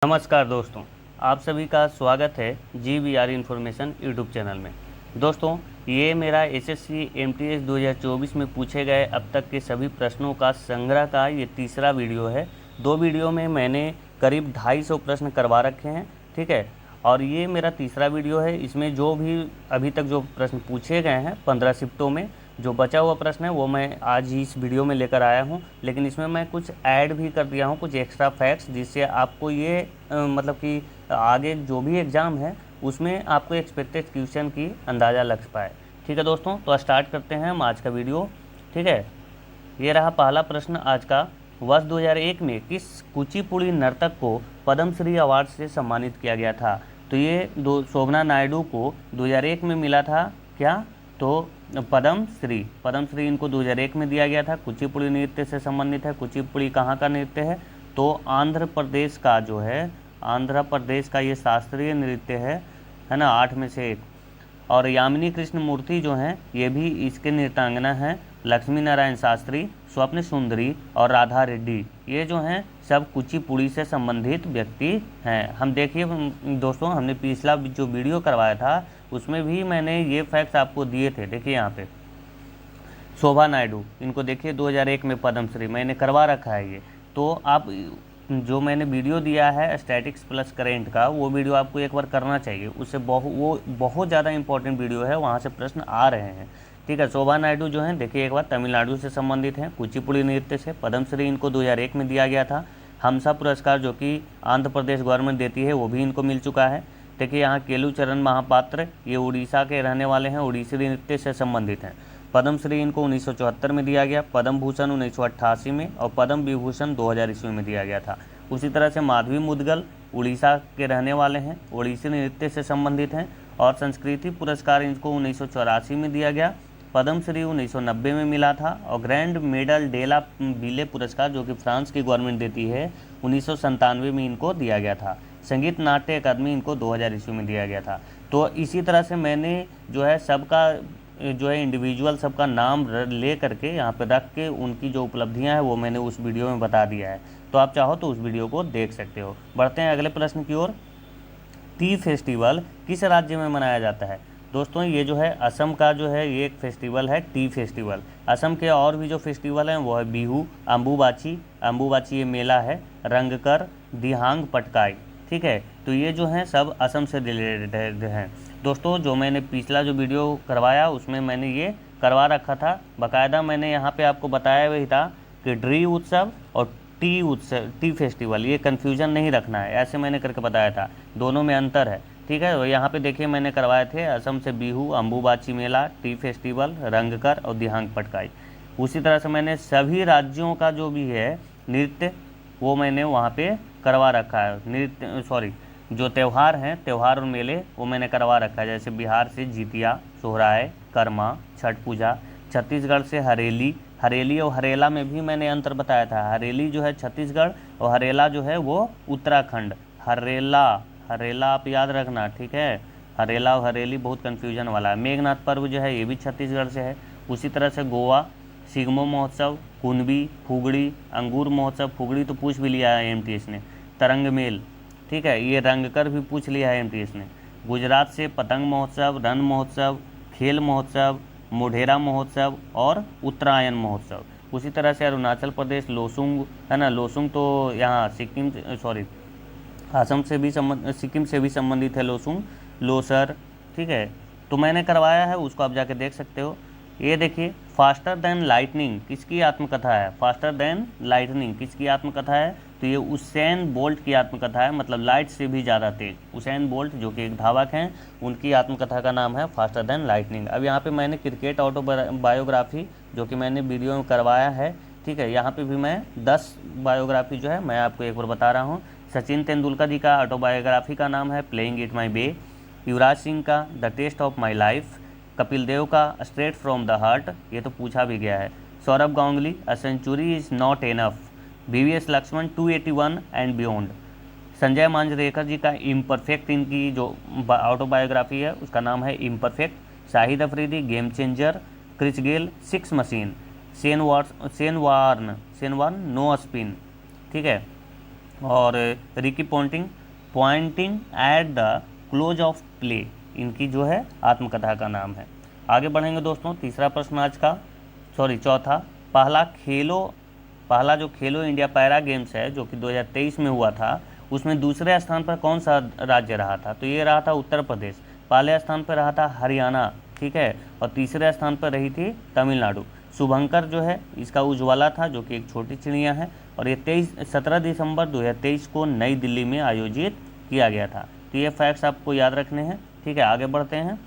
नमस्कार दोस्तों, आप सभी का स्वागत है GVR इन्फॉर्मेशन यूट्यूब चैनल में। दोस्तों, ये मेरा SSC MTS 2024 में पूछे गए अब तक के सभी प्रश्नों का संग्रह का ये तीसरा वीडियो है। 2 वीडियो में मैंने करीब 250 प्रश्न करवा रखे हैं, ठीक है। और ये मेरा तीसरा वीडियो है। इसमें जो भी अभी तक जो प्रश्न पूछे गए हैं 15 शिफ्टों में, जो बचा हुआ प्रश्न है वो मैं आज ही इस वीडियो में लेकर आया हूँ। लेकिन इसमें मैं कुछ ऐड भी कर दिया हूँ, कुछ एक्स्ट्रा फैक्ट्स, जिससे आपको ये मतलब कि आगे जो भी एग्ज़ाम है उसमें आपको एक्सपेक्टेड क्वेश्चन की अंदाज़ा लग पाए। ठीक है दोस्तों, तो स्टार्ट करते हैं हम आज का वीडियो। ठीक है, ये रहा पहला प्रश्न आज का। वर्ष 2001 में किस कुचिपुड़ी नर्तक को पद्मश्री अवार्ड से सम्मानित किया गया था? तो ये शोभना नायडू को 2001 में मिला था क्या? तो पद्मश्री इनको 2001 में दिया गया था। कुचिपुड़ी नृत्य से संबंधित है। कुचिपुड़ी कहाँ का नृत्य है? तो आंध्र प्रदेश का जो है, आंध्र प्रदेश का ये शास्त्रीय नृत्य है ना, 8 में से 1। और यामिनी कृष्ण मूर्ति जो हैं ये भी इसके नृत्यांगना हैं। लक्ष्मी नारायण शास्त्री, स्वप्न सुंदरी और राधा रेड्डी, ये जो हैं सब कुचिपुड़ी से संबंधित व्यक्ति हैं। हम देखिए दोस्तों, हमने पिछला जो वीडियो करवाया था उसमें भी मैंने ये फैक्ट्स आपको दिए थे। देखिए यहाँ पे शोभा नायडू, इनको देखिए 2001 में पद्मश्री मैंने करवा रखा है ये। तो आप जो मैंने वीडियो दिया है स्टैटिक्स प्लस करेंट का, वो वीडियो आपको एक बार करना चाहिए। उससे वो बहुत ज़्यादा इंपॉर्टेंट वीडियो है, वहाँ से प्रश्न आ रहे हैं। ठीक है, शोभा नायडू जो हैं देखिए एक बार तमिलनाडु से संबंधित हैं, कुचिपुड़ी नृत्य से। पद्मश्री इनको 2001 में दिया गया था। हमसा पुरस्कार जो कि आंध्र प्रदेश गवर्नमेंट देती है वो भी इनको मिल चुका है। देखिए यहाँ केलुचरण महापात्र, ये उड़ीसा के रहने वाले हैं, उड़ीसी नृत्य से संबंधित हैं। पद्मश्री इनको 1974 में दिया गया, पद्म भूषण 1988 में और पद्म विभूषण 2000 ईस्वी में दिया गया था। उसी तरह से माधवी मुदगल उड़ीसा के रहने वाले हैं, उड़ीसी नृत्य से संबंधित हैं। और संस्कृति पुरस्कार इनको 1984 में दिया गया। पद्मश्री 1990 में मिला था। और ग्रैंड मेडल डेला विले पुरस्कार जो कि फ्रांस की गवर्नमेंट देती है 1997 में इनको दिया गया था। संगीत नाट्य अकादमी इनको 2000 ईस्वी में दिया गया था। तो इसी तरह से मैंने जो है सबका जो है इंडिविजुअल सबका नाम ले करके यहाँ पे रख के उनकी जो उपलब्धियाँ हैं वो मैंने उस वीडियो में बता दिया है। तो आप चाहो तो उस वीडियो को देख सकते हो। बढ़ते हैं अगले प्रश्न की ओर। टी फेस्टिवल किस राज्य में मनाया जाता है? दोस्तों, ये जो है असम का जो है ये एक फेस्टिवल है, टी फेस्टिवल। असम के और भी जो फेस्टिवल हैं वो है बिहू, अम्बुबाची ये मेला है, रंगकर, दिहांग पटकाई। ठीक है, तो ये जो हैं सब असम से रिलेटेड हैं। दोस्तों, जो मैंने पिछला जो वीडियो करवाया उसमें मैंने ये करवा रखा था बाकायदा। मैंने यहाँ पे आपको बताया हुआ था कि ड्री उत्सव और टी फेस्टिवल, ये कन्फ्यूजन नहीं रखना है, ऐसे मैंने करके बताया था। दोनों में अंतर है। ठीक है, यहाँ पे देखिए मैंने करवाए थे असम से बिहू, अम्बुबाची मेला, टी फेस्टिवल, रंगकर और दिहांग पटकाई। उसी तरह से मैंने सभी राज्यों का जो भी है नृत्य वो मैंने वहाँ पे करवा रखा है। जो त्यौहार हैं, त्यौहार और मेले वो मैंने करवा रखा है। जैसे बिहार से जितिया, सोहराय, कर्मा, छठ पूजा। छत्तीसगढ़ से हरेली और हरेला में भी मैंने अंतर बताया था। हरेली जो है छत्तीसगढ़ और हरेला जो है वो उत्तराखंड। हरेला आप याद रखना, ठीक है। हरेला और हरेली बहुत कन्फ्यूजन वाला है। मेघनाथ पर्व जो है ये भी छत्तीसगढ़ से है। उसी तरह से गोवा, सिगमो महोत्सव, कुनबी, फुगड़ी, अंगूर महोत्सव, फुगड़ी तो पूछ भी लिया है MTS ने। तरंग मेल, ठीक है, ये रंगकर भी पूछ लिया है MTS ने। गुजरात से पतंग महोत्सव, रण महोत्सव, खेल महोत्सव, मोढेरा महोत्सव और उत्तरायण महोत्सव। उसी तरह से अरुणाचल प्रदेश लोसुंग है ना, लोसुंग तो यहाँ असम से भी सिक्किम से भी संबंधित है लोसुंग, लोसर। ठीक है, तो मैंने करवाया है, उसको आप जाके देख सकते हो। ये देखिए फास्टर देन लाइटनिंग किसकी आत्मकथा है? फास्टर देन लाइटनिंग किसकी आत्मकथा है? तो ये उसेन बोल्ट की आत्मकथा है, मतलब लाइट से भी ज़्यादा तेज। उसेन बोल्ट जो कि एक धावक हैं, उनकी आत्मकथा का नाम है फास्टर देन लाइटनिंग। अब यहाँ पे मैंने क्रिकेट ऑटोबायोग्राफी जो कि मैंने वीडियो में करवाया है, ठीक है, यहाँ पे भी मैं 10 बायोग्राफी जो है मैं आपको एक बार बता रहा हूँ। सचिन तेंदुलकर जी का ऑटोबायोग्राफी का नाम है playing it my way. Yuvraj Singh का the test of my life. Kapil Dev का स्ट्रेट फ्रॉम द हार्ट, ये तो पूछा भी गया है। Sourav Ganguly a century is not enough. VVS Laxman 281 and beyond. Sanjay Manjrekar ji का इम्परफेक्ट, इनकी जो ऑटोबायोग्राफी है उसका नाम है imperfect. Shahid Afridi game changer. Chris Gayle 6 machine. Shane Warne no spin. ठीक है, और Ricky Ponting at the close of play, इनकी जो है आत्मकथा का नाम है। आगे बढ़ेंगे दोस्तों, तीसरा प्रश्न आज का, चौथा, पहला जो खेलो इंडिया पैरा गेम्स है जो कि 2023 में हुआ था, उसमें दूसरे स्थान पर कौन सा राज्य रहा था? तो ये रहा था उत्तर प्रदेश, पहले स्थान पर रहा था हरियाणा, ठीक है, और तीसरे स्थान पर रही थी तमिलनाडु। शुभंकर जो है इसका उज्ज्वला था, जो कि एक छोटी चिड़िया है, और ये 17 दिसंबर 2023 को नई दिल्ली में आयोजित किया गया था। तो ये फैक्ट्स आपको याद रखने हैं, ठीक है। आगे बढ़ते हैं,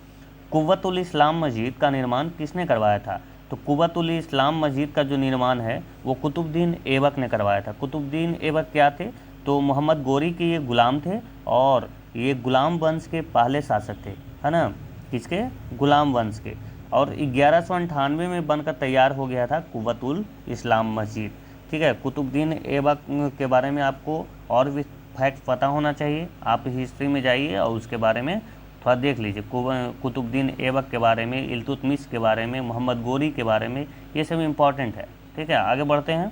कुव्वतुल इस्लाम मस्जिद का निर्माण किसने करवाया था? तो कुव्वतुल इस्लाम मस्जिद का जो निर्माण है वो कुतुबुद्दीन ऐबक ने करवाया था। कुतुबुद्दीन ऐबक क्या थे? तो मोहम्मद गोरी के ये गुलाम थे, और ये गुलाम वंश के पहले शासक थे, है ना, किसके? गुलाम वंश के। और 1198 में बनकर तैयार हो गया था कुव्वतुल इस्लाम मस्जिद, ठीक है। कुतुबुद्दीन ऐबक के बारे में आपको और भी फैक्ट पता होना चाहिए, आप हिस्ट्री में जाइए और उसके बारे में थोड़ा देख लीजिए, कुतुबुद्दीन ऐबक के बारे में, इल्तुतमिश के बारे में, मोहम्मद गोरी के बारे में, ये सब इम्पॉर्टेंट है, ठीक है। आगे बढ़ते हैं,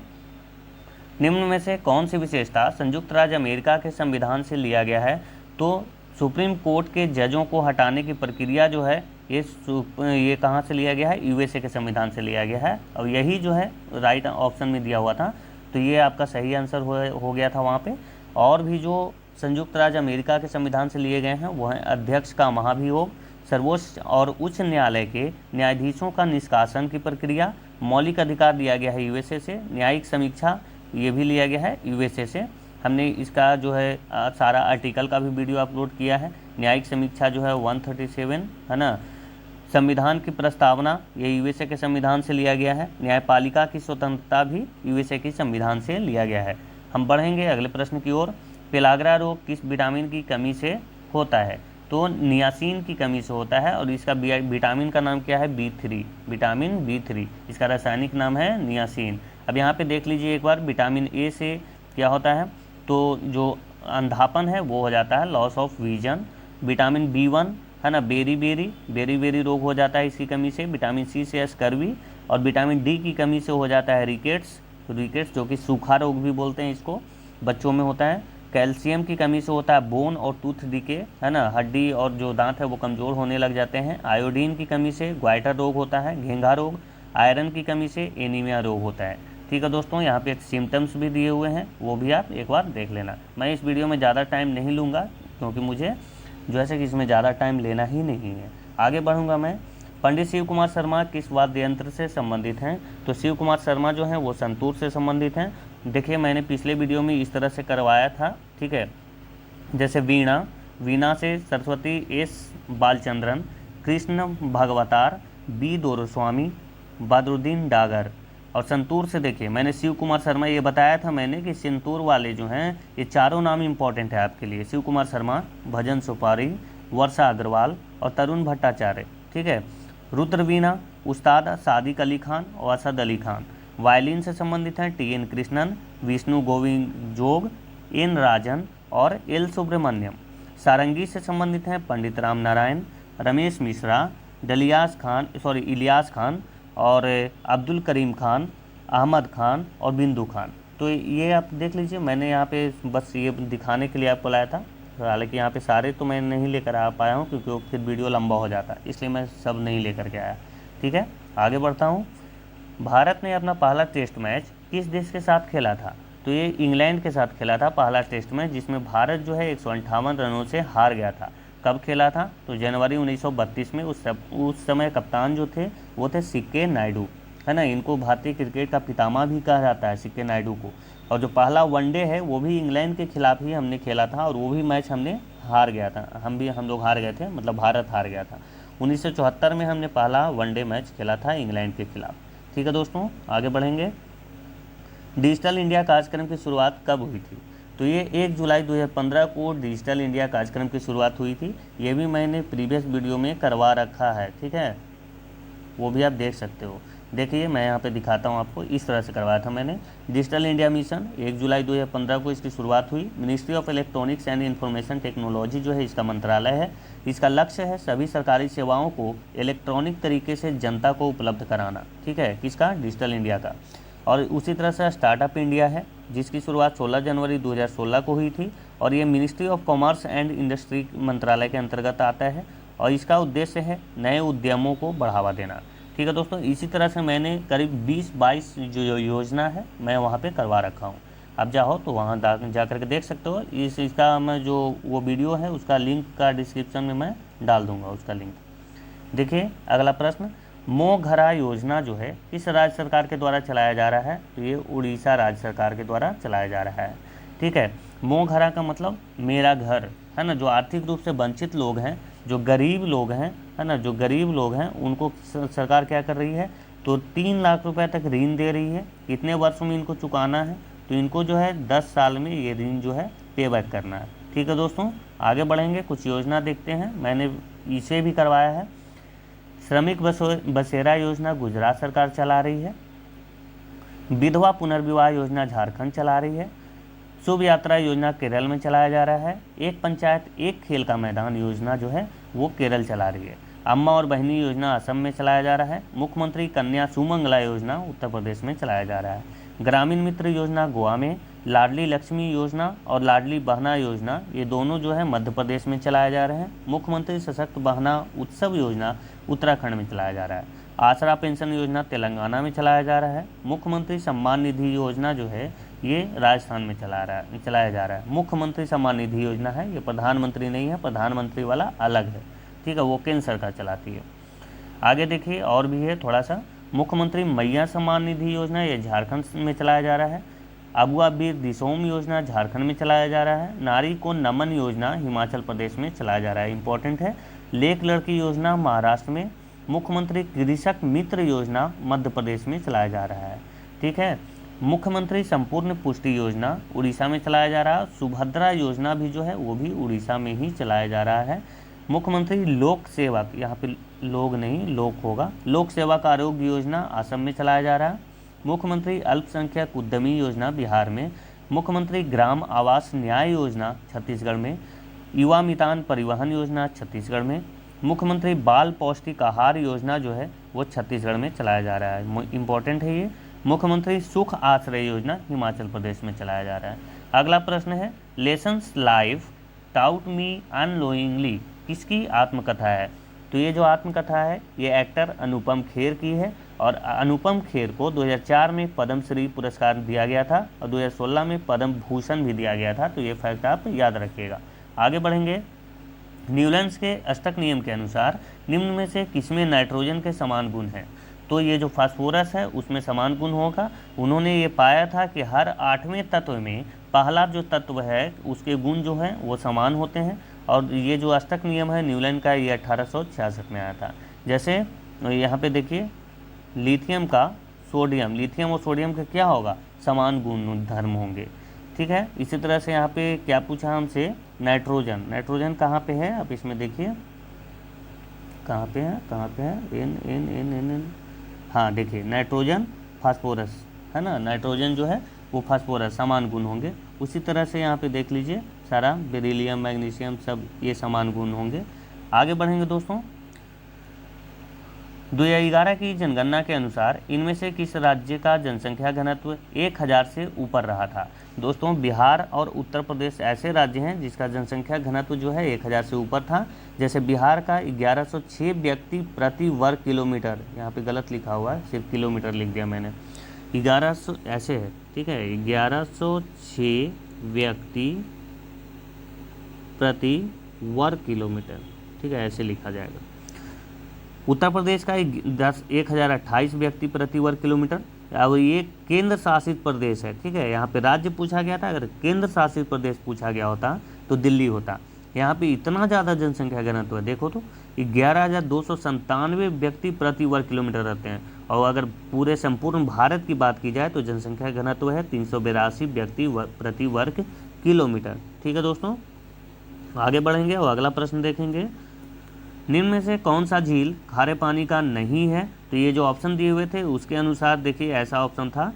निम्न में से कौन सी विशेषता संयुक्त राज्य अमेरिका के संविधान से लिया गया है? तो सुप्रीम कोर्ट के जजों को हटाने की प्रक्रिया जो है ये कहाँ से लिया गया है? यूएसए के संविधान से लिया गया है, और यही जो है राइट ऑप्शन में दिया हुआ था, तो ये आपका सही आंसर हो गया था वहाँ पे। और भी जो संयुक्त राज्य अमेरिका के संविधान से लिए गए हैं वो हैं अध्यक्ष का महाभियोग, सर्वोच्च और उच्च न्यायालय के न्यायाधीशों का निष्कासन की प्रक्रिया, मौलिक अधिकार दिया गया है यूएसए से, न्यायिक समीक्षा ये भी लिया गया है यूएसए से। हमने इसका जो है सारा आर्टिकल का भी वीडियो अपलोड किया है। न्यायिक समीक्षा जो है 137 है ना। संविधान की प्रस्तावना ये यूएसए के संविधान से लिया गया है। न्यायपालिका की स्वतंत्रता भी यूएसए के संविधान से लिया गया है। हम बढ़ेंगे अगले प्रश्न की ओर। पेलाग्रा रोग किस विटामिन की कमी से होता है? तो नियासिन की कमी से होता है, और इसका विटामिन का नाम क्या है? B3, विटामिन B3, इसका रासायनिक नाम है नियासिन। अब यहाँ पे देख लीजिए एक बार, विटामिन ए से क्या होता है? तो जो अंधापन है वो हो जाता है, loss of vision. Vitamin B1 है ना, बेरी रोग हो जाता है इसकी कमी से। विटामिन सी से स्कर्वी, और विटामिन डी की कमी से हो जाता है रिकेट्स, तो रिकेट्स जो कि सूखा रोग भी बोलते हैं इसको, बच्चों में होता है। कैल्शियम की कमी से होता है बोन और टूथ डिके, है ना, हड्डी और जो दांत है वो कमज़ोर होने लग जाते हैं। आयोडीन की कमी से ग्वाइटर रोग होता है, घेंघा रोग। आयरन की कमी से एनीमिया रोग होता है, ठीक है दोस्तों। यहाँ पे एक सिम्टम्स भी दिए हुए हैं, वो भी आप एक बार देख लेना। मैं इस वीडियो में ज़्यादा टाइम नहीं लूँगा, क्योंकि मुझे जो है कि इसमें ज़्यादा टाइम लेना ही नहीं है। आगे बढ़ूँगा मैं। पंडित शिव कुमार शर्मा किस वाद्य यंत्र से संबंधित हैं? तो शिव कुमार शर्मा जो हैं वो संतूर से संबंधित हैं। देखिए मैंने पिछले वीडियो में इस तरह से करवाया था, ठीक है। जैसे वीणा से सरस्वती एस बालचंद्रन, कृष्ण भगवतार, बी दोरस्वामी, बदरुद्दीन डागर। और संतूर से देखिए मैंने शिव कुमार शर्मा, ये बताया था मैंने कि संतूर वाले जो हैं ये चारों नाम इंपॉर्टेंट है आपके लिए। शिव कुमार शर्मा, भजन सुपारी, वर्षा अग्रवाल और तरुण भट्टाचार्य, ठीक है। रुद्रवीणा उस्ताद सादिक अली खान और असद अली खान। वायलिन से संबंधित हैं TN कृष्णन, विष्णु गोविंद जोग, N राजन और L सुब्रमण्यम। सारंगी से संबंधित हैं पंडित राम नारायण, रमेश मिश्रा, इलियास खान और अब्दुल करीम खान, अहमद खान और बिंदु खान। तो ये आप देख लीजिए, मैंने यहाँ पे बस ये दिखाने के लिए आपको लाया था। हालांकि यहाँ पे सारे तो मैं नहीं लेकर आ पाया हूँ, क्योंकि फिर वीडियो लंबा हो जाता, इसलिए मैं सब नहीं लेकर के आया, ठीक है। आगे बढ़ता हूँ। भारत ने अपना पहला टेस्ट मैच किस देश के साथ खेला था? तो ये इंग्लैंड के साथ खेला था पहला टेस्ट मैच, जिसमें भारत जो है 158 रनों से हार गया था। कब खेला था? तो जनवरी 1932 में। उस समय कप्तान जो थे वो थे सीके नायडू, है ना। इनको भारतीय क्रिकेट का पितामह भी कहा जाता है, सीके नायडू को। और जो पहला वनडे है वो भी इंग्लैंड के खिलाफ ही हमने खेला था, और वो भी मैच हमने हार गया था। हम लोग हार गए थे, मतलब भारत हार गया था। 1974 में हमने पहला वनडे मैच खेला था इंग्लैंड के खिलाफ, ठीक है दोस्तों। आगे बढ़ेंगे। डिजिटल इंडिया कार्यक्रम की शुरुआत कब हुई थी? तो ये 1 जुलाई 2015 को डिजिटल इंडिया कार्यक्रम की शुरुआत हुई थी। ये भी मैंने प्रीवियस वीडियो में करवा रखा है, ठीक है, वो भी आप देख सकते हो। देखिए मैं यहाँ पे दिखाता हूँ आपको, इस तरह से करवाया था मैंने। डिजिटल इंडिया मिशन 1 जुलाई 2015 को इसकी शुरुआत हुई। Ministry of electronics and information technology जो है इसका मंत्रालय है। इसका लक्ष्य है सभी सरकारी सेवाओं को इलेक्ट्रॉनिक तरीके से जनता को उपलब्ध कराना, ठीक है, किसका? डिजिटल इंडिया का। और उसी तरह से स्टार्टअप इंडिया है, जिसकी शुरुआत 16 जनवरी 2016 को हुई थी और ये ministry of commerce and industry मंत्रालय के अंतर्गत आता है और इसका उद्देश्य है नए उद्यमों को बढ़ावा देना। ठीक है दोस्तों, इसी तरह से मैंने करीब 20-22 जो योजना है मैं वहाँ पे करवा रखा हूँ। आप चाहो तो वहाँ जा करके देख सकते हो। इसका मैं जो वो वीडियो है उसका लिंक का डिस्क्रिप्शन में मैं डाल दूँगा उसका लिंक। देखिए अगला प्रश्न, मोघरा योजना जो है किस राज्य सरकार के द्वारा चलाया जा रहा है? तो ये उड़ीसा राज्य सरकार के द्वारा चलाया जा रहा है। ठीक है, मोघरा का मतलब मेरा घर है ना। जो आर्थिक रूप से वंचित लोग हैं, जो गरीब लोग हैं, है ना, जो गरीब लोग हैं उनको सरकार क्या कर रही है? तो 3 लाख रुपए तक ऋण दे रही है। कितने वर्ष में इनको चुकाना है? तो इनको जो है 10 साल में ये ऋण जो है पे बैक करना है। ठीक है दोस्तों, आगे बढ़ेंगे, कुछ योजना देखते हैं। मैंने इसे भी करवाया है। श्रमिक बसेरा योजना गुजरात सरकार चला रही है। विधवा पुनर्विवाह योजना झारखंड चला रही है। शुभ यात्रा योजना केरल में चलाया जा रहा है। एक पंचायत एक खेल का मैदान योजना जो है वो केरल चला रही है। अम्मा और बहनी योजना असम में चलाया जा रहा है। मुख्यमंत्री कन्या सुमंगला योजना उत्तर प्रदेश में चलाया जा रहा है। ग्रामीण मित्र योजना गोवा में, लाडली लक्ष्मी योजना और लाडली बहना योजना ये दोनों जो है मध्य प्रदेश में चलाया जा रहे हैं। मुख्यमंत्री सशक्त बहना उत्सव योजना उत्तराखंड में चलाया जा रहा है। आसरा पेंशन योजना तेलंगाना में चलाया जा रहा है। मुख्यमंत्री सम्मान निधि योजना जो है ये राजस्थान में चलाया जा रहा है। मुख्यमंत्री सम्मान निधि योजना है, ये प्रधानमंत्री नहीं है, प्रधानमंत्री वाला अलग है। ठीक है, वो केंद्र सरकार चलाती है। आगे देखिए और भी है थोड़ा सा। मुख्यमंत्री मैया सम्मान निधि योजना ये झारखंड में चलाया जा रहा है। अबुआ बीर दिसोम योजना झारखंड में चलाया जा रहा है। नारी को नमन योजना हिमाचल प्रदेश में चलाया जा रहा है, इंपॉर्टेंट है। लेक लड़की योजना महाराष्ट्र में। मुख्यमंत्री कृषक मित्र योजना मध्य प्रदेश में चलाया जा रहा है। ठीक है, मुख्यमंत्री संपूर्ण पुष्टि योजना उड़ीसा में चलाया जा रहा है। सुभद्रा योजना भी जो है वो भी उड़ीसा में ही चलाया जा रहा है। मुख्यमंत्री लोक सेवक, यहाँ पे लोग नहीं लोक होगा, लोक सेवक आरोग्य योजना असम में चलाया जा रहा है। मुख्यमंत्री अल्पसंख्यक उद्यमी योजना बिहार में। मुख्यमंत्री ग्राम आवास न्याय योजना छत्तीसगढ़ में। युवा मितान परिवहन योजना छत्तीसगढ़ में। मुख्यमंत्री बाल पौष्टिक आहार योजना जो है वो छत्तीसगढ़ में चलाया जा रहा है, इंपॉर्टेंट है ये। मुख्यमंत्री सुख आश्रय योजना हिमाचल प्रदेश में चलाया जा रहा है। अगला प्रश्न है, लेसन्स लाइफ टाउट मी अनलोइंगली किसकी आत्मकथा है? तो ये जो आत्मकथा है ये एक्टर अनुपम खेर की है और अनुपम खेर को 2004 में पद्मश्री पुरस्कार दिया गया था और 2016 में पद्म भूषण भी दिया गया था। तो ये फैक्ट आप याद रखिएगा। आगे बढ़ेंगे। न्यूलैंड्स के अष्टक नियम के अनुसार निम्न में से किसमें नाइट्रोजन के समान गुण हैं? तो ये जो फास्फोरस है उसमें समान गुण होगा। उन्होंने ये पाया था कि हर 8वें तत्व में पहला जो तत्व है उसके गुण जो हैं वो समान होते हैं। और ये जो अष्टक नियम है न्यूलैंड का, ये 1866 में आया था। जैसे यहाँ पे देखिए लिथियम का सोडियम, लिथियम और सोडियम का क्या होगा? समान गुण धर्म होंगे। ठीक है, इसी तरह से यहाँ पे क्या पूछा हमसे? नाइट्रोजन, नाइट्रोजन कहाँ पे है? आप इसमें देखिए कहाँ पे है? N N N N N हाँ देखिए, नाइट्रोजन फास्फोरस है ना, नाइट्रोजन जो है वो फास्फोरस, समान गुण होंगे। उसी तरह से यहाँ पे देख लीजिए सारा बेरिलियम मैग्नीशियम सब ये समान गुण होंगे। आगे बढ़ेंगे दोस्तों। 2011 की जनगणना के अनुसार इनमें से किस राज्य का जनसंख्या घनत्व 1000 से ऊपर रहा था? दोस्तों बिहार और उत्तर प्रदेश ऐसे राज्य हैं जिसका जनसंख्या घनत्व जो है 1000 से ऊपर था। जैसे बिहार का 1106 व्यक्ति प्रति वर्ग किलोमीटर, यहाँ पे गलत लिखा हुआ है, सिर्फ किलोमीटर लिख दिया मैंने, 1100 ऐसे है। ठीक है, 1106 व्यक्ति प्रति वर्ग किलोमीटर, ठीक है, ऐसे लिखा जाएगा। उत्तर प्रदेश का 1028 व्यक्ति प्रति वर्ग किलोमीटर। अब ये केंद्र शासित प्रदेश है। ठीक है, यहाँ पे राज्य पूछा गया था, अगर केंद्र शासित प्रदेश पूछा गया होता तो दिल्ली होता। यहाँ पे इतना ज़्यादा जनसंख्या घनत्व है, देखो तो 11,297 व्यक्ति प्रति वर्ग किलोमीटर रहते हैं। और अगर पूरे संपूर्ण भारत की बात की जाए तो जनसंख्या घनत्व है 382 व्यक्ति प्रति वर्ग किलोमीटर। ठीक है दोस्तों, आगे बढ़ेंगे और अगला प्रश्न देखेंगे। निम्न में से कौन सा झील खारे पानी का नहीं है? तो ये जो ऑप्शन दिए हुए थे उसके अनुसार देखिए ऐसा ऑप्शन था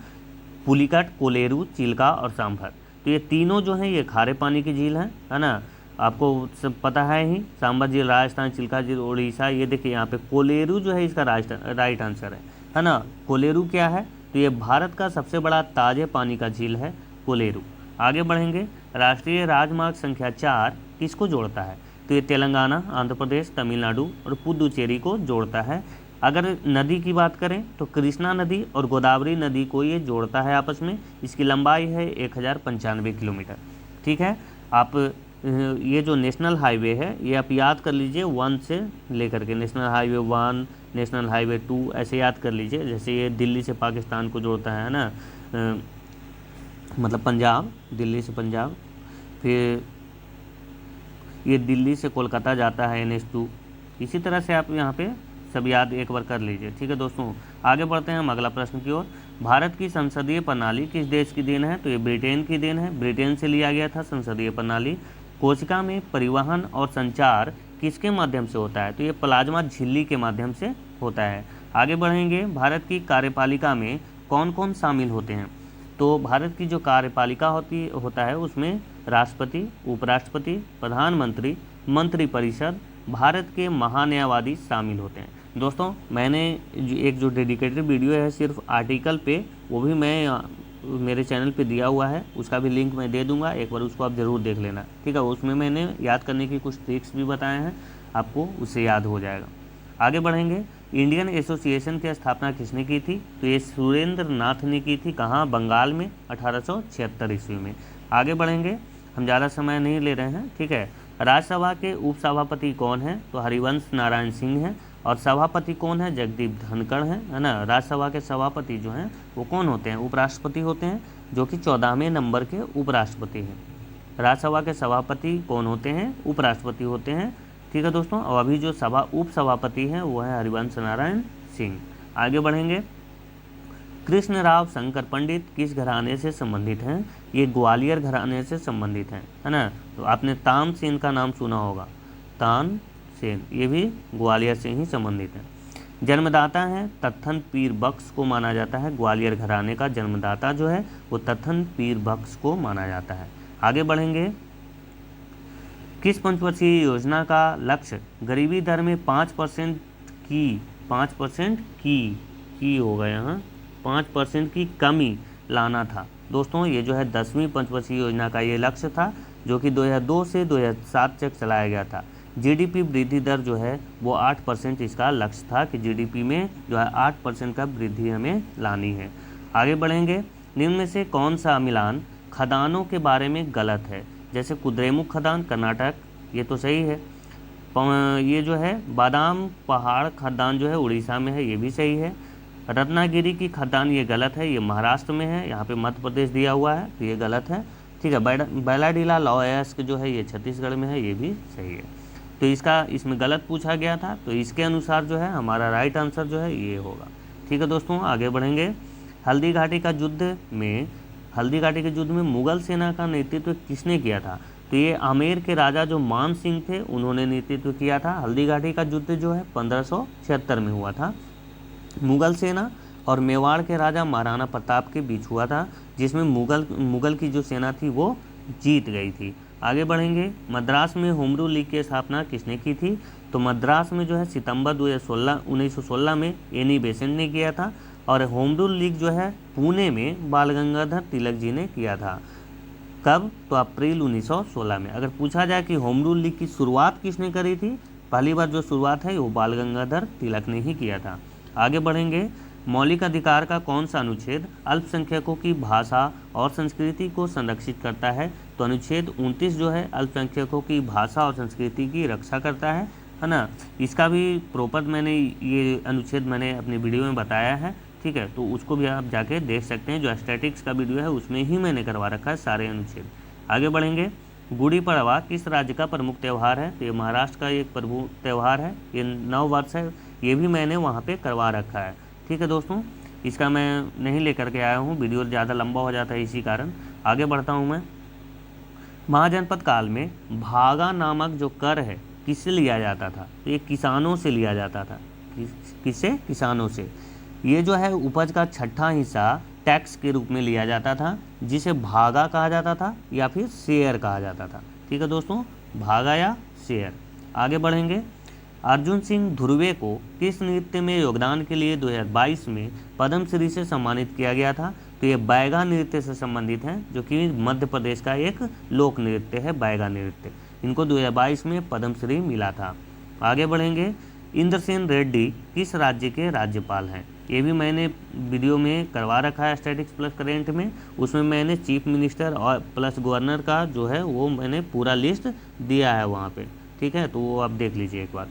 पुलिकट, कोलेरू, चिल्का और सांभर। तो ये तीनों जो हैं ये खारे पानी की झील हैं, है ना, आपको सब पता है ही। सांभर झील राजस्थान, चिल्का झील उड़ीसा। ये देखिए यहाँ पे कोलेरू जो है इसका राइट आंसर है ना। कोलेरू क्या है? तो ये भारत का सबसे बड़ा ताजे पानी का झील है कोलेरू। आगे बढ़ेंगे, राष्ट्रीय राजमार्ग संख्या 4 किसको जोड़ता है? तो ये तेलंगाना, आंध्र प्रदेश, तमिलनाडु और पुदुचेरी को जोड़ता है। अगर नदी की बात करें तो कृष्णा नदी और गोदावरी नदी को ये जोड़ता है आपस में। इसकी लंबाई है 1095 किलोमीटर। ठीक है, आप ये जो नेशनल हाईवे है ये आप याद कर लीजिए 1 से लेकर के, नेशनल हाईवे 1, नेशनल हाईवे 2 ऐसे याद कर लीजिए। जैसे ये दिल्ली से पाकिस्तान को जोड़ता है ना, मतलब पंजाब, दिल्ली से पंजाब, फिर ये दिल्ली से कोलकाता जाता है NH2। इसी तरह से आप यहाँ पे सब याद एक बार कर लीजिए। ठीक है दोस्तों, आगे बढ़ते हैं हम अगला प्रश्न की ओर। भारत की संसदीय प्रणाली किस देश की देन है? तो ये ब्रिटेन की देन है, ब्रिटेन से लिया गया था संसदीय प्रणाली। कोशिका में परिवहन और संचार किसके माध्यम से होता है? तो ये प्लाज्मा झिल्ली के माध्यम से होता है। आगे बढ़ेंगे, भारत की कार्यपालिका में कौन कौन शामिल होते हैं? तो भारत की जो कार्यपालिका होता है उसमें राष्ट्रपति, उपराष्ट्रपति, प्रधानमंत्री, मंत्रिपरिषद, भारत के महान्यायवादी शामिल होते हैं। दोस्तों मैंने एक जो डेडिकेटेड वीडियो है सिर्फ आर्टिकल पे, वो भी मैं मेरे चैनल पे दिया हुआ है, उसका भी लिंक मैं दे दूंगा, एक बार उसको आप ज़रूर देख लेना। ठीक है, उसमें मैंने याद करने की कुछ ट्रिक्स भी बताए हैं, आपको उससे याद हो जाएगा। आगे बढ़ेंगे, इंडियन एसोसिएशन की स्थापना किसने की थी? तो ये सुरेंद्र नाथ ने की थी। कहाँ? बंगाल में 1876 ईस्वी में। आगे बढ़ेंगे, हम ज़्यादा समय नहीं ले रहे हैं। ठीक है, राज्यसभा के उपसभापति कौन है? तो हरिवंश नारायण सिंह हैं। और सभापति कौन है? जगदीप धनखड़ है ना। राज्यसभा के सभापति जो हैं वो कौन होते हैं? उपराष्ट्रपति होते हैं, जो कि 14वें नंबर के उपराष्ट्रपति हैं। राज्यसभा के सभापति कौन होते हैं? उपराष्ट्रपति होते हैं। ठीक है दोस्तों, और अभी जो उपसभापति हैं वो है हरिवंश नारायण सिंह। आगे बढ़ेंगे, कृष्णराव शंकर पंडित किस घराने से संबंधित हैं? ये ग्वालियर घराने से संबंधित हैं, है ना। तो आपने तानसेन का नाम सुना होगा, तानसेन, ये भी ग्वालियर से ही संबंधित हैं। जन्मदाता हैं तत्थन पीर बख्श को माना जाता है। ग्वालियर घराने का जन्मदाता जो है वो तत्थन पीर बख्श को माना जाता है। आगे बढ़ेंगे, किस पंचवर्षीय योजना का लक्ष्य गरीबी दर में 5% की होगा यहाँ 5% की कमी लाना था? दोस्तों ये जो है 10वीं पंचवर्षीय योजना का ये लक्ष्य था, जो कि 2002 से 2007 तक चलाया गया था। जीडीपी वृद्धि दर जो है वो 8% इसका लक्ष्य था कि जीडीपी में जो है 8% का वृद्धि हमें लानी है। आगे बढ़ेंगे, निम्न में से कौन सा मिलान खदानों के बारे में गलत है? जैसे कुद्रेमुख खदान कर्नाटक, ये तो सही है। ये जो है बादाम पहाड़ खदान जो है उड़ीसा में है, ये भी सही है। रत्नागिरी की खदान ये गलत है, ये महाराष्ट्र में है, यहाँ पे मध्य प्रदेश दिया हुआ है, तो ये गलत है। ठीक है, बैलाडीला लॉयस्क जो है ये छत्तीसगढ़ में है, ये भी सही है। तो इसमें गलत पूछा गया था, तो इसके अनुसार जो है हमारा राइट आंसर जो है ये होगा। ठीक है दोस्तों, आगे बढ़ेंगे, हल्दी घाटी के युद्ध में मुगल सेना का नेतृत्व किसने किया था? तो ये आमेर के राजा जो मान सिंह थे उन्होंने नेतृत्व किया था। हल्दी घाटी का युद्ध जो है 1576 में हुआ था। मुगल सेना और मेवाड़ के राजा महाराणा प्रताप के बीच हुआ था, जिसमें मुगल की जो सेना थी वो जीत गई थी। आगे बढ़ेंगे, मद्रास में होम रूल लीग की स्थापना किसने की थी? तो मद्रास में जो है सितंबर 1916 में एनी बेसेंट ने किया था, और होम रूल लीग जो है पुणे में बाल गंगाधर तिलक जी ने किया था। कब? तो अप्रैल 1916 में। अगर पूछा जाए कि होम रूल लीग की शुरुआत किसने करी थी, पहली बार जो शुरुआत है वो बाल गंगाधर तिलक ने ही किया था। आगे बढ़ेंगे, मौलिक अधिकार का कौन सा अनुच्छेद अल्पसंख्यकों की भाषा और संस्कृति को संरक्षित करता है? तो अनुच्छेद 29 जो है अल्पसंख्यकों की भाषा और संस्कृति की रक्षा करता है ना। इसका भी प्रॉपर ये अनुच्छेद मैंने अपनी वीडियो में बताया है। ठीक है, तो उसको भी आप जाके देख सकते हैं, जो स्टैटिक्स का वीडियो है उसमें ही मैंने करवा रखा है सारे अनुच्छेद। आगे बढ़ेंगे, गुड़ी पड़वा किस राज्य का प्रमुख त्यौहार है? तो ये महाराष्ट्र का एक प्रमुख त्यौहार है, ये नव वर्ष है, ये भी मैंने वहाँ पे करवा रखा है। ठीक है दोस्तों, इसका मैं नहीं लेकर के आया हूँ, वीडियो ज़्यादा लंबा हो जाता है इसी कारण। आगे बढ़ता हूँ मैं, महाजनपद काल में भागा नामक जो कर है किससे लिया जाता था? तो ये किसानों से लिया जाता था। किससे? किसानों से। ये जो है उपज का छठा हिस्सा टैक्स के रूप में लिया जाता था, जिसे भागा कहा जाता था या फिर शेयर कहा जाता था। ठीक है दोस्तों, भागा या शेयर। आगे बढ़ेंगे, अर्जुन सिंह धुर्वे को किस नृत्य में योगदान के लिए 2022 में पद्मश्री से सम्मानित किया गया था? तो ये बैगा नृत्य से संबंधित है, जो कि मध्य प्रदेश का एक लोक नृत्य है, बैगा नृत्य। इनको 2022 में पद्मश्री मिला था। आगे बढ़ेंगे, इंद्रसेन रेड्डी किस राज्य के राज्यपाल हैं? ये भी मैंने वीडियो में करवा रखा है स्टैटिक्स प्लस करेंट में, उसमें मैंने चीफ मिनिस्टर और प्लस गवर्नर का जो है वो मैंने पूरा लिस्ट दिया है वहाँ पे, ठीक है, तो वो आप देख लीजिए एक बार।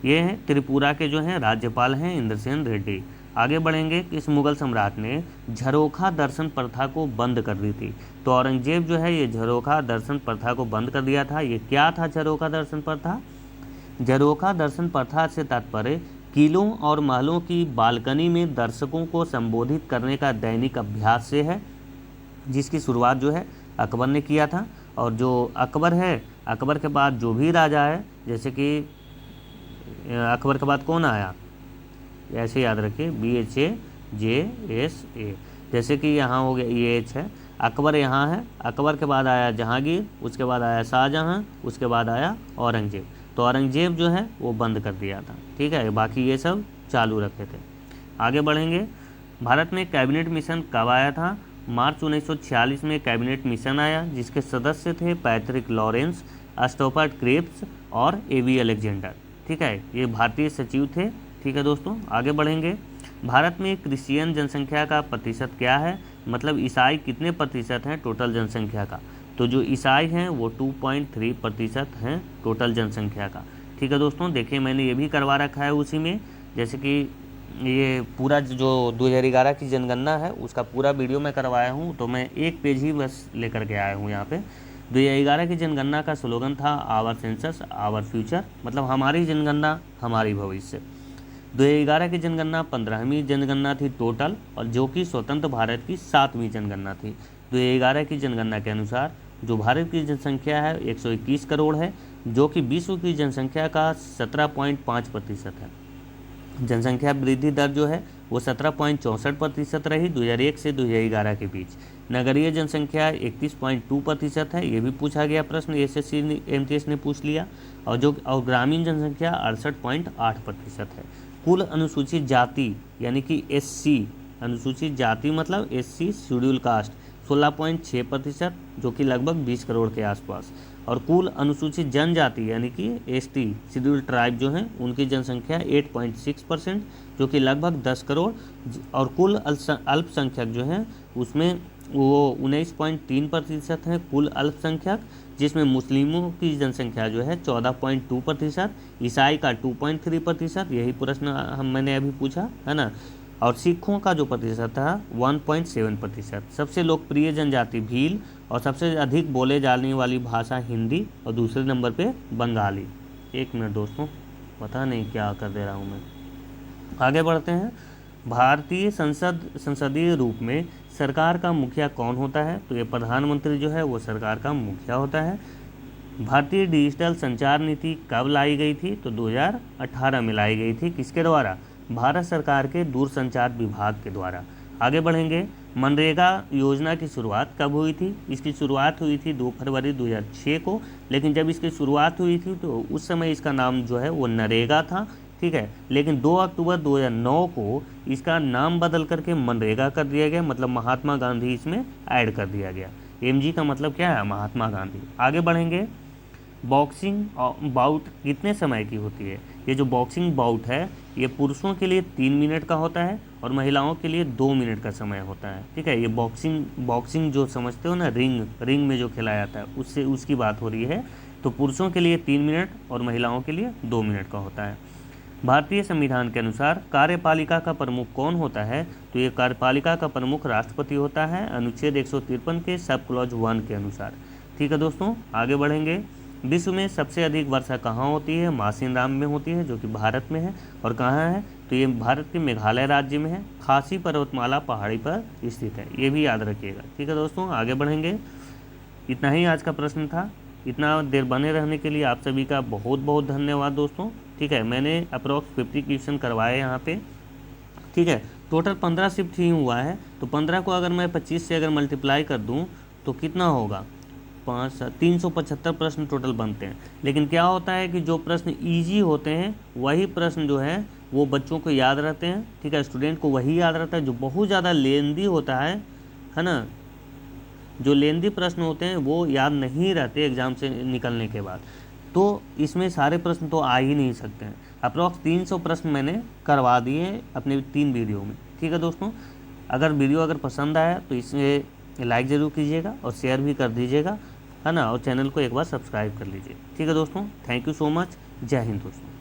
ये हैं त्रिपुरा के जो हैं राज्यपाल हैं इंद्रसेन रेड्डी। आगे बढ़ेंगे, किस मुगल सम्राट ने झरोखा दर्शन प्रथा को बंद कर दी थी? तो औरंगजेब जो है ये झरोखा दर्शन प्रथा को बंद कर दिया था। ये क्या था झरोखा दर्शन प्रथा? झरोखा दर्शन प्रथा से तात्पर्य किलों और महलों की बालकनी में दर्शकों को संबोधित करने का दैनिक अभ्यास से है, जिसकी शुरुआत जो है अकबर ने किया था। और जो अकबर है, अकबर के बाद जो भी राजा है, जैसे कि अकबर के बाद कौन आया, ऐसे याद रखिए, BHAJSA, जैसे कि यहाँ हो गया EH है, अकबर यहाँ है, अकबर के बाद आया जहांगीर, उसके बाद आया शाहजहाँ, उसके बाद आया औरंगजेब। तो औरंगजेब जो है वो बंद कर दिया था, ठीक है, बाकी ये सब चालू रखे थे। आगे बढ़ेंगे, भारत में कैबिनेट मिशन कब आया था? मार्च 1946 में कैबिनेट मिशन आया, जिसके सदस्य थे पैट्रिक लॉरेंस, स्टोपर्ट क्रिप्स और A.V. अलेक्जेंडर, ठीक है, ये भारतीय सचिव थे, ठीक है दोस्तों। आगे बढ़ेंगे, भारत में क्रिश्चियन जनसंख्या का प्रतिशत क्या है? मतलब ईसाई कितने प्रतिशत हैं टोटल जनसंख्या का? तो जो ईसाई हैं वो 2.3% हैं टोटल जनसंख्या का, ठीक है दोस्तों। देखिए मैंने ये भी करवा रखा है उसी में, जैसे कि ये पूरा जो 2011 की जनगणना है उसका पूरा वीडियो मैं करवाया हूँ, तो मैं एक पेज ही बस लेकर के आया हूँ यहाँ पे। 2011 की जनगणना का स्लोगन था आवर सेंसस आवर फ्यूचर, मतलब हमारी जनगणना हमारी भविष्य। 2011 की जनगणना 15वीं जनगणना थी टोटल, और जो कि स्वतंत्र भारत की 7वीं जनगणना थी। 2011 की जनगणना के अनुसार जो भारत की जनसंख्या है 121 करोड़ है, जो कि विश्व की जनसंख्या का 17.5% है। जनसंख्या वृद्धि दर जो है वो 17.64% रही 2001 से 2011 के बीच। नगरीय जनसंख्या 31.2% है, ये भी पूछा गया प्रश्न, SSC MTS ने पूछ लिया। और ग्रामीण जनसंख्या 68.8% है। कुल अनुसूचित जाति यानी कि SC, अनुसूचित जाति मतलब SC शेड्यूल कास्ट 16.6%, जो कि लगभग 20 करोड़ के आसपास। और कुल अनुसूचित जनजाति यानी कि ST शेड्यूल ट्राइब जो हैं उनकी जनसंख्या 8.6%, जो कि लगभग 10 करोड़। और कुल अल्पसंख्यक जो हैं उसमें वो 19.3% हैं कुल अल्पसंख्यक, जिसमें मुस्लिमों की जनसंख्या जो है 14.2%, ईसाई का 2.3%, यही प्रश्न मैंने अभी पूछा है ना। और सिखों का जो प्रतिशत था 1.7%। सबसे लोकप्रिय जनजाति भील, और सबसे अधिक बोले जाने वाली भाषा हिंदी, और दूसरे नंबर पे बंगाली। एक मिनट दोस्तों, पता नहीं क्या कर दे रहा हूँ मैं। आगे बढ़ते हैं, भारतीय संसदीय रूप में सरकार का मुखिया कौन होता है? तो ये प्रधानमंत्री जो है वो सरकार का मुखिया होता है। भारतीय डिजिटल संचार नीति कब लाई गई थी? तो 2018 में लाई गई थी। किसके द्वारा? भारत सरकार के दूरसंचार विभाग के द्वारा। आगे बढ़ेंगे, मनरेगा योजना की शुरुआत कब हुई थी? इसकी शुरुआत हुई थी 2 फरवरी 2006 को, लेकिन जब इसकी शुरुआत हुई थी तो उस समय इसका नाम जो है वो नरेगा था, ठीक है। लेकिन 2 अक्टूबर 2009 को इसका नाम बदल करके मनरेगा कर दिया गया, मतलब महात्मा गांधी इसमें ऐड कर दिया गया। MG का मतलब क्या है? महात्मा गांधी। आगे बढ़ेंगे, बॉक्सिंग बाउट कितने समय की होती है? ये जो बॉक्सिंग बाउट है ये पुरुषों के लिए 3 मिनट का होता है और महिलाओं के लिए 2 मिनट का समय होता है, ठीक है। ये बॉक्सिंग जो समझते हो ना, रिंग में जो खिलाया जाता है उसकी बात हो रही है। तो पुरुषों के लिए 3 मिनट और महिलाओं के लिए 2 मिनट का होता है। भारतीय संविधान के अनुसार कार्यपालिका का प्रमुख कौन होता है? तो ये कार्यपालिका का प्रमुख राष्ट्रपति होता है, अनुच्छेद 153 के सब क्लॉज 1 के अनुसार, ठीक है दोस्तों। आगे बढ़ेंगे, विश्व में सबसे अधिक वर्षा कहाँ होती है? मासिन राम में होती है, जो कि भारत में है। और कहाँ है? तो ये भारत के मेघालय राज्य में है, खासी पर्वतमाला पहाड़ी पर स्थित है, ये भी याद रखिएगा, ठीक है दोस्तों। आगे बढ़ेंगे, इतना ही आज का प्रश्न था। इतना देर बने रहने के लिए आप सभी का बहुत बहुत धन्यवाद दोस्तों, ठीक है। मैंने अप्रॉक्स 50 क्वेश्चन करवाए यहाँ पे, ठीक है। टोटल 15 शिफ्ट ही हुआ है, तो 15 को अगर मैं 25 से अगर मल्टीप्लाई कर दूँ तो कितना होगा? 375 प्रश्न टोटल बनते हैं। लेकिन क्या होता है कि जो प्रश्न ईजी होते हैं वही प्रश्न जो है वो बच्चों को याद रहते हैं, ठीक है, स्टूडेंट को वही याद रहता है। जो बहुत ज़्यादा लेंदी होता है ना, जो लेंदी प्रश्न होते हैं वो याद नहीं रहते एग्ज़ाम से निकलने के बाद। तो इसमें सारे प्रश्न तो आ ही नहीं सकते हैं। अप्रॉक्स 300 प्रश्न मैंने करवा दिए हैं अपने 3 वीडियो में, ठीक है दोस्तों। अगर वीडियो पसंद आया तो इसे लाइक ज़रूर कीजिएगा और शेयर भी कर दीजिएगा, है ना, और चैनल को एक बार सब्सक्राइब कर लीजिए, ठीक है दोस्तों। Thank you so much. जय हिंद दोस्तों।